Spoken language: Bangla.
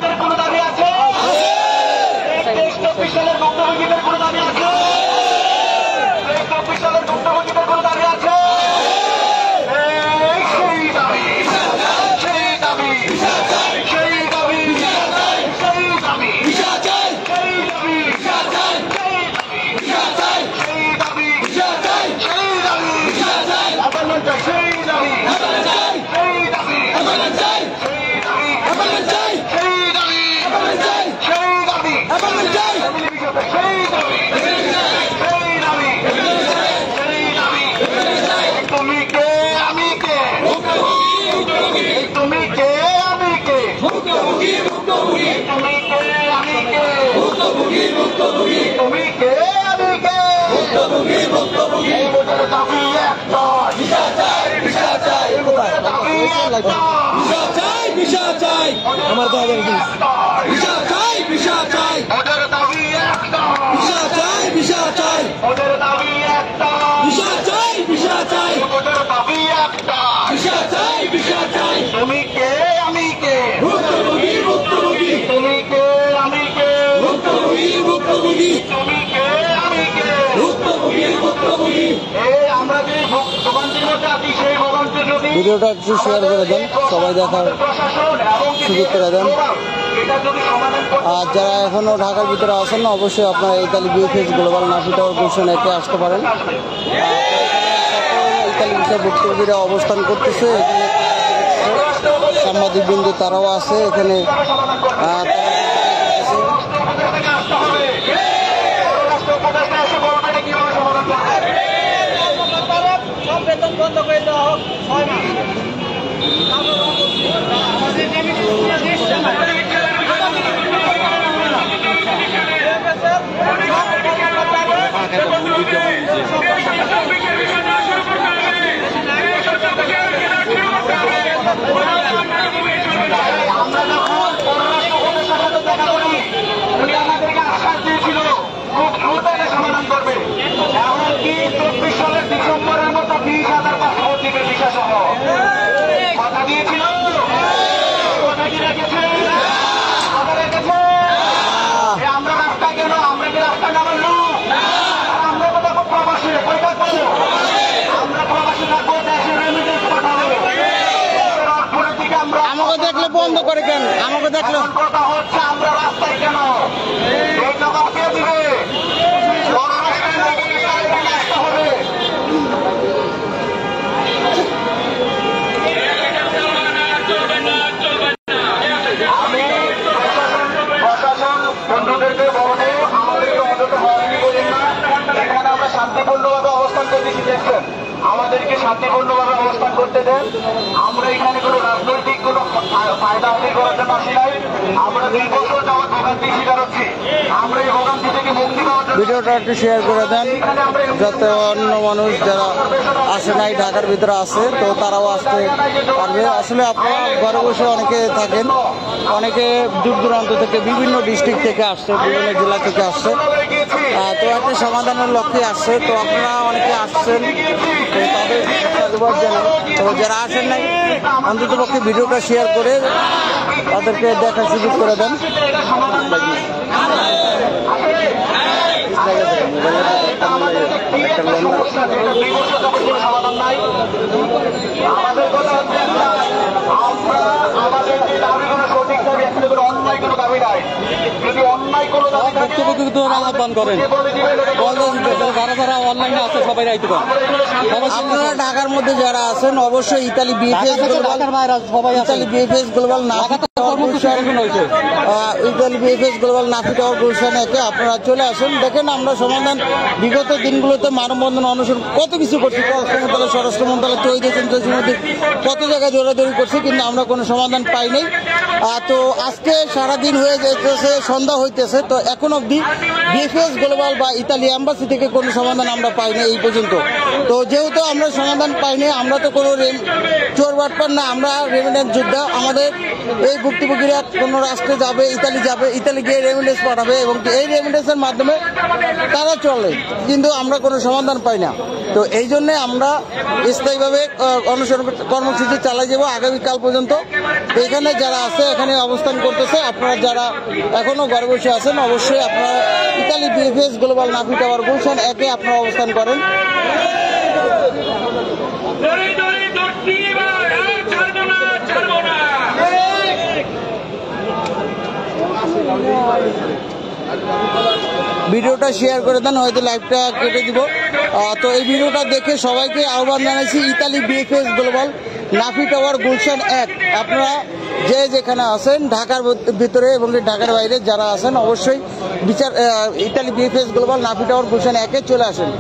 ভুক্তভোগীদের কোনো দাবি আছে? 23-24 সালের ভুক্তভোগীদের কোনো দাবি আছে? 23-24 সালের ভুক্তভোগীদের কোনো দাবি আছে? সেই দাবি, সেই দাবি, সেই দাবি, সেই দাবি, তুমি কে আমি কে, তুমি কে আমি কে, তুমি কে আমি কে, তুমি কে আমি কে, এই ভোটের দাবি একটাই, দাবি একটাই, আমার দাবি ভোটের দাবি একটাই, ভোটের দাবি একটাই, ভোটের দাবি একটাই, তুমি কে আমি কে, তুমি কে আমি কে, তুমি কে আমি কে, এই আমরা যে ভোগান্তির মধ্যে আছি সেই ভোগান্তি যদি ভিডিওটা একটু শেয়ার করে দেন, সবাই দেখার সুযোগ করে দেন। আর যারা এখনো ঢাকার ভিতরে আসেন না, অবশ্যই আপনারা Italy BFS global Nafi tower Gulshan একে আসতে পারেন। ইতালি বিষয় ভুক্তভোগীরা অবস্থান করতেছে, এখানে সাংবাদিক বিন্দু তারাও আছে এখানে। বেতন বন্ধ করে দেওয়া হোক 6 মাস। আমরা যখন পররাষ্ট্র সাথে দেখা করি, উনি আমাদেরকে আশ্বাস দিয়েছিল খুব দ্রুত সমাধান করবে। এমনকি 24 সালের ডিসেম্বরের মতো 20,000 পাসপোর্ট দিবে ভিসা সহ কথা দিয়েছিল। কথা কি রেখেছে? কথা রেখেছে। আমরা রাস্তা কেন? আমরা কি রাস্তা নামার লোক? আমরা তো দেখো প্রবাসী, কয়টা করবো? আমরা প্রবাসী থাকবো, দেশের রেমিটেন্স পাঠাবো, অর্থনীতিকে আমরা আমাকে দেখলে বন্ধ করে কেন? আমাকে দেখলে কথা হচ্ছে আমরা রাস্তায় কেন? এই জবাব কে দিবে? বন্ধুদেরকে বলবো আমাদেরকে অন্তত হয়রানি করেন না। এখানে আমরা শান্তিপূর্ণভাবে অবস্থান করতেছি, দেখছেন আমাদেরকে শান্তিপূর্ণভাবে অবস্থান করতে দেন। আমরা এখানে কোনো রাজনৈতিক কোনো ফায়দা হাসিল করার জন্য আসি নাই। আমরা 2 বছর যাওয়ার ভোগান্তির শিকার হচ্ছি। আমরা এই ভোগান্তি থেকে মুক্তি পাওয়ার জন্য ভিডিওটা একটু শেয়ার করে দেন, যাতে অন্য মানুষ যারা আসে নাই ঢাকার ভিতরে আছে তো তারাও আসতে পারবে। আসলে আপনারা ঘরে বসে অনেকে থাকেন, অনেকে দূর দূরান্ত থেকে বিভিন্ন ডিস্ট্রিক্ট থেকে আসছে, বিভিন্ন জেলা থেকে আসছে, তো একটা সমাধানের লক্ষ্যে আসছে। তো আপনারা অনেকে আসছেন, তো তাদের সাধুবাদ জানাই। তো যারা আসেন নাই অন্তত পক্ষে ভিডিওটা শেয়ার করে তাদেরকে দেখার সুযোগ করে দেন। সমাধান নাই। আমাদের কথা হচ্ছে আমাদের যে দাবিগুলো সঠিক দাবি, আসলে কোনো অন্যায় কোনো দাবি নাই। যদি অন্যায় কোনো দাবি থাকে যারা অনলাইনে আছে সবাই রাইতে পারেন। আপনারা ঢাকার মধ্যে যারা আছেন অবশ্যই Italy BFS global, Italy BFS global Nafi tower Gulshan, Italy BFS global Nafi tower Gulshan একে আপনারা চলে আসুন। দেখেন আমরা সমাধান বিগত দিনগুলোতে মানববন্ধন অনুসরণ কত কিছু করছি, পররাষ্ট্র মন্ত্রণালয়, স্বরাষ্ট্র মন্ত্রণালয়, তৈরি সমিতি কত জায়গায় জোরাজোরি করছি, কিন্তু আমরা কোনো সমাধান পাই নাই। তো আজকে সারাদিন হয়ে যেতেছে, সন্ধ্যা হইতেছে, তো এখন অবধি বিএফএস গ্লোবাল বা ইতালি এম্বাসি থেকে কোনো সমাধান আমরা পাইনি এই পর্যন্ত। তো যেহেতু আমরা সমাধান পাইনি, আমরা তো কোনো চোর বাটপার না, আমরা রেমিটেন্স যোদ্ধা। আমাদের এই ভুক্তভোগীরা ইতালিরা কোনো রাষ্ট্রে যাবে, ইতালি গিয়ে রেমিটেন্স পাঠাবে এবং এই রেমিটেন্সের মাধ্যমে তারা চলে, কিন্তু আমরা কোনো সমাধান পাই না। তো এই জন্যে আমরা স্থায়ীভাবে অনশন কর্মসূচি চালাই যাবো আগামীকাল পর্যন্ত। এখানে যারা আছে এখানে অবস্থান করতেছে, আপনারা যারা এখনো ঘরে বসে আছেন অবশ্যই আপনারা Italy BFS global Nafi tower Gulshan 1-এ আপনারা অবস্থান করেন। ভিডিওটা শেয়ার করে দেন, হয়তো লাইভটা কেটে দিব। তো এই ভিডিওটা দেখে সবাইকে আহ্বান জানাইছি Italy BFS global Nafi tower Gulshan 1। আপনারা যে যেখানে আছেন ঢাকার ভিতরে এবং ঢাকার বাইরে যারা আছেন অবশ্যই Italy BFS global Nafi tower Gulshan 1-এ চলে আসেন।